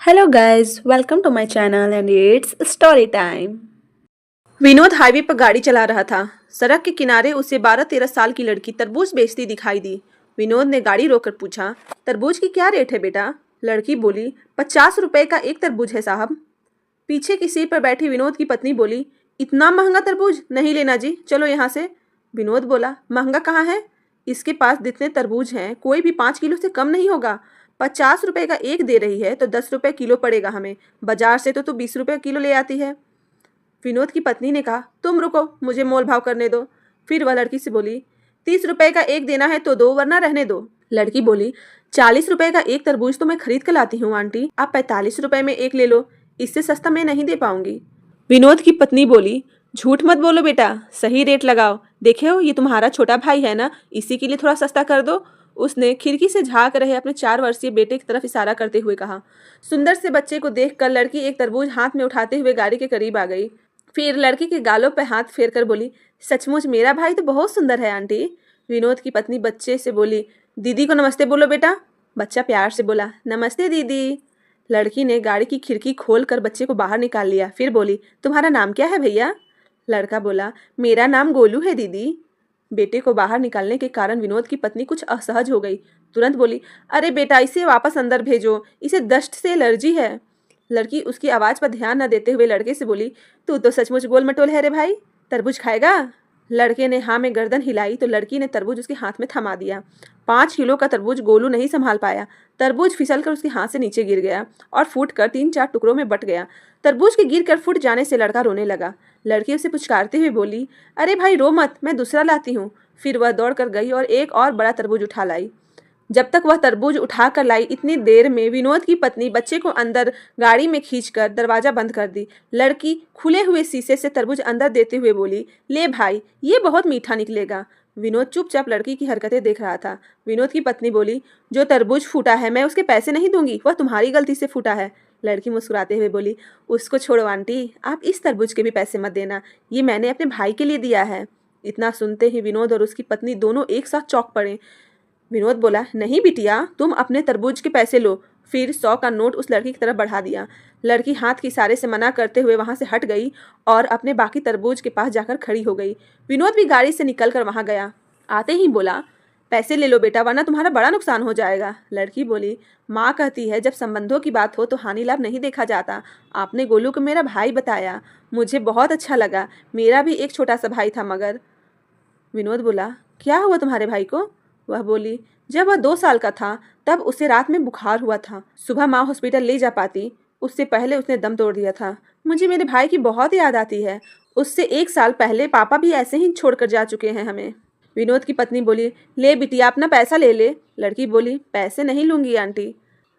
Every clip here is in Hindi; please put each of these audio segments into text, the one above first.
Hello guys, welcome to my channel and it's story time. Vinod highway पर गाड़ी चला रहा था। सड़क के किनारे उसे 12-13 साल की लड़की तरबूज बेचती दिखाई दी। विनोद ने गाड़ी रोककर पूछा, तरबूज की क्या रेट है बेटा? लड़की बोली, 50 रुपए का एक तरबूज है साहब। पीछे की सीट पर बैठी विनोद की पत्नी बोली, इतना महंगा तरबूज नहीं लेना जी, चलो यहाँ से। विनोद बोला, महंगा कहाँ है? इसके पास जितने तरबूज हैं कोई भी 5 किलो से कम नहीं होगा। 50 रुपए का एक दे रही है तो 10 रुपए किलो पड़ेगा हमें। बाजार से तो तू 20 रुपए किलो ले आती है। विनोद की पत्नी ने कहा, तुम रुको, मुझे मोल भाव करने दो। फिर वह लड़की से बोली, 30 रुपए का एक देना है तो दो, वरना रहने दो। लड़की बोली, 40 रुपए का एक तरबूज तो मैं खरीद कर लाती हूँ आंटी, आप 45 रुपए में एक ले लो, इससे सस्ता मैं नहीं दे पाऊंगी। विनोद की पत्नी बोली, झूठ मत बोलो बेटा, सही रेट लगाओ। देखे हो ये तुम्हारा छोटा भाई है ना, इसी के लिए थोड़ा सस्ता कर दो। उसने खिड़की से झांक रहे अपने 4 वर्षीय बेटे की तरफ इशारा करते हुए कहा। सुंदर से बच्चे को देखकर लड़की एक तरबूज हाथ में उठाते हुए गाड़ी के करीब आ गई। फिर लड़की के गालों पर हाथ फेर कर बोली, सचमुच मेरा भाई तो बहुत सुंदर है आंटी। विनोद की पत्नी बच्चे से बोली, दीदी को नमस्ते बोलो बेटा। बच्चा प्यार से बोला, नमस्ते दीदी। लड़की ने गाड़ी की खिड़की खोल कर बच्चे को बाहर निकाल लिया। फिर बोली, तुम्हारा नाम क्या है भैया? लड़का बोला, मेरा नाम गोलू है दीदी। बेटे को बाहर निकालने के कारण विनोद की पत्नी कुछ असहज हो गई। तुरंत बोली, अरे बेटा इसे वापस अंदर भेजो, इसे दस्त से एलर्जी है। लड़की उसकी आवाज़ पर ध्यान न देते हुए लड़के से बोली, तू तो सचमुच गोल मटोल है रे भाई, तरबूज खाएगा? लड़के ने हाँ में गर्दन हिलाई तो लड़की ने तरबूज उसके हाथ में थमा दिया। 5 किलो का तरबूज गोलू नहीं संभाल पाया। तरबूज फिसलकर उसके हाथ से नीचे गिर गया और फूट कर 3-4 टुकड़ों में बट गया। तरबूज के गिर कर फूट जाने से लड़का रोने लगा। लड़की उसे पुचकारते हुए बोली, अरे भाई रो मत, मैं दूसरा लाती हूँ। फिर वह दौड़ कर गई और एक और बड़ा तरबूज उठा लाई। जब तक वह तरबूज उठा कर लाई, इतनी देर में विनोद की पत्नी बच्चे को अंदर गाड़ी में खींचकर दरवाजा बंद कर दी। लड़की खुले हुए शीशे से तरबूज अंदर देते हुए बोली, ले भाई, ये बहुत मीठा निकलेगा। विनोद चुपचाप लड़की की हरकतें देख रहा था। विनोद की पत्नी बोली, जो तरबूज फूटा है मैं उसके पैसे नहीं दूंगी, वह तुम्हारी गलती से फूटा है। लड़की मुस्कुराते हुए बोली, उसको छोड़ो आंटी, आप इस तरबूज के भी पैसे मत देना, ये मैंने अपने भाई के लिए दिया है। इतना सुनते ही विनोद और उसकी पत्नी दोनों एक साथ चौंक पड़े। विनोद बोला, नहीं बिटिया, तुम अपने तरबूज के पैसे लो। फिर 100 का नोट उस लड़की की तरफ बढ़ा दिया। लड़की हाथ के इशारे से मना करते हुए वहां से हट गई और अपने बाकी तरबूज के पास जाकर खड़ी हो गई। विनोद भी गाड़ी से निकलकर वहां गया। आते ही बोला, पैसे ले लो बेटा, वरना तुम्हारा बड़ा नुकसान हो जाएगा। लड़की बोली, माँ कहती है जब संबंधों की बात हो तो हानि लाभ नहीं देखा जाता। आपने गोलू को मेरा भाई बताया, मुझे बहुत अच्छा लगा, मेरा भी एक छोटा सा भाई था मगर। विनोद बोला, क्या हुआ तुम्हारे भाई को? वह बोली, जब वह 2 साल का था तब उसे रात में बुखार हुआ था। सुबह माँ हॉस्पिटल ले जा पाती, उससे पहले उसने दम तोड़ दिया था। मुझे मेरे भाई की बहुत याद आती है। उससे 1 साल पहले पापा भी ऐसे ही छोड़कर जा चुके हैं हमें। विनोद की पत्नी बोली, ले बिटिया अपना पैसा ले ले। लड़की बोली, पैसे नहीं लूंगी आंटी।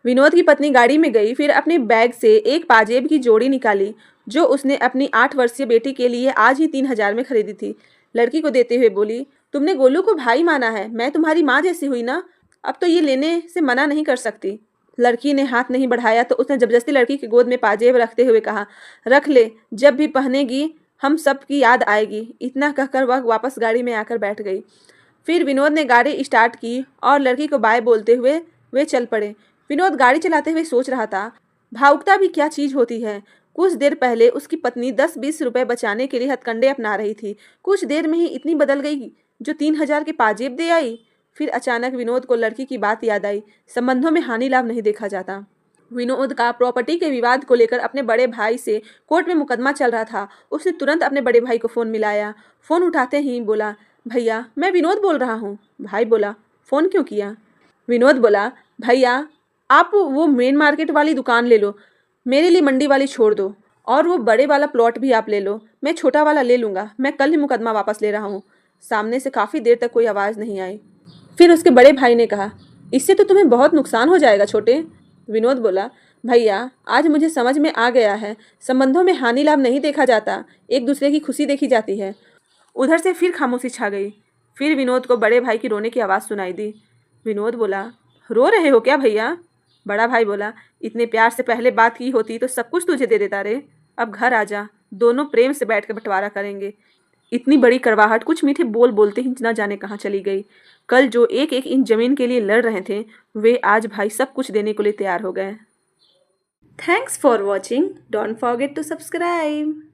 विनोद की पत्नी गाड़ी में गई। फिर अपने बैग से एक पाजेब की जोड़ी निकाली जो उसने अपनी 8 वर्षीय बेटी के लिए आज ही 3,000 में खरीदी थी। लड़की को देते हुए बोली, तुमने गोलू को भाई माना है, मैं तुम्हारी माँ जैसी हुई ना, अब तो ये लेने से मना नहीं कर सकती। लड़की ने हाथ नहीं बढ़ाया तो उसने जबरदस्ती लड़की की गोद में पाजेब रखते हुए कहा, रख ले, जब भी पहनेगी हम सब की याद आएगी। इतना कहकर वह वापस गाड़ी में आकर बैठ गई। फिर विनोद ने गाड़ी स्टार्ट की और लड़की को बाय बोलते हुए वे चल पड़े। विनोद गाड़ी चलाते हुए सोच रहा था, भावुकता भी क्या चीज होती है। कुछ देर पहले उसकी पत्नी 10-20 रुपए बचाने के लिए हथकंडे अपना रही थी, कुछ देर में ही इतनी बदल गई जो 3,000 के पाजेब दे आई। फिर अचानक विनोद को लड़की की बात याद आई, संबंधों में हानि लाभ नहीं देखा जाता। विनोद का प्रॉपर्टी के विवाद को लेकर अपने बड़े भाई से कोर्ट में मुकदमा चल रहा था। उसने तुरंत अपने बड़े भाई को फ़ोन मिलाया। फ़ोन उठाते ही बोला, भैया मैं विनोद बोल रहा हूँ। भाई बोला, फ़ोन क्यों किया? विनोद बोला, भैया आप वो मेन मार्केट वाली दुकान ले लो, मेरे लिए मंडी वाली छोड़ दो, और वो बड़े वाला प्लॉट भी आप ले लो, मैं छोटा वाला ले लूँगा, मैं कल ही मुकदमा वापस ले रहा हूँ। सामने से काफ़ी देर तक कोई आवाज़ नहीं आई। फिर उसके बड़े भाई ने कहा, इससे तो तुम्हें बहुत नुकसान हो जाएगा छोटे। विनोद बोला, भैया आज मुझे समझ में आ गया है, संबंधों में हानि लाभ नहीं देखा जाता, एक दूसरे की खुशी देखी जाती है। उधर से फिर खामोशी छा गई। फिर विनोद को बड़े भाई की रोने की आवाज़ सुनाई दी। विनोद बोला, रो रहे हो क्या भैया? बड़ा भाई बोला, इतने प्यार से पहले बात की होती तो सब कुछ तुझे दे देता रे। अब घर आ जा, दोनों प्रेम से बैठ कर बंटवारा करेंगे। इतनी बड़ी करवाहट कुछ मीठे बोल बोलते ही न जाने कहाँ चली गई। कल जो एक एक इंच जमीन के लिए लड़ रहे थे, वे आज भाई सब कुछ देने को लिए तैयार हो गए। Thanks for watching. Don't forget to subscribe.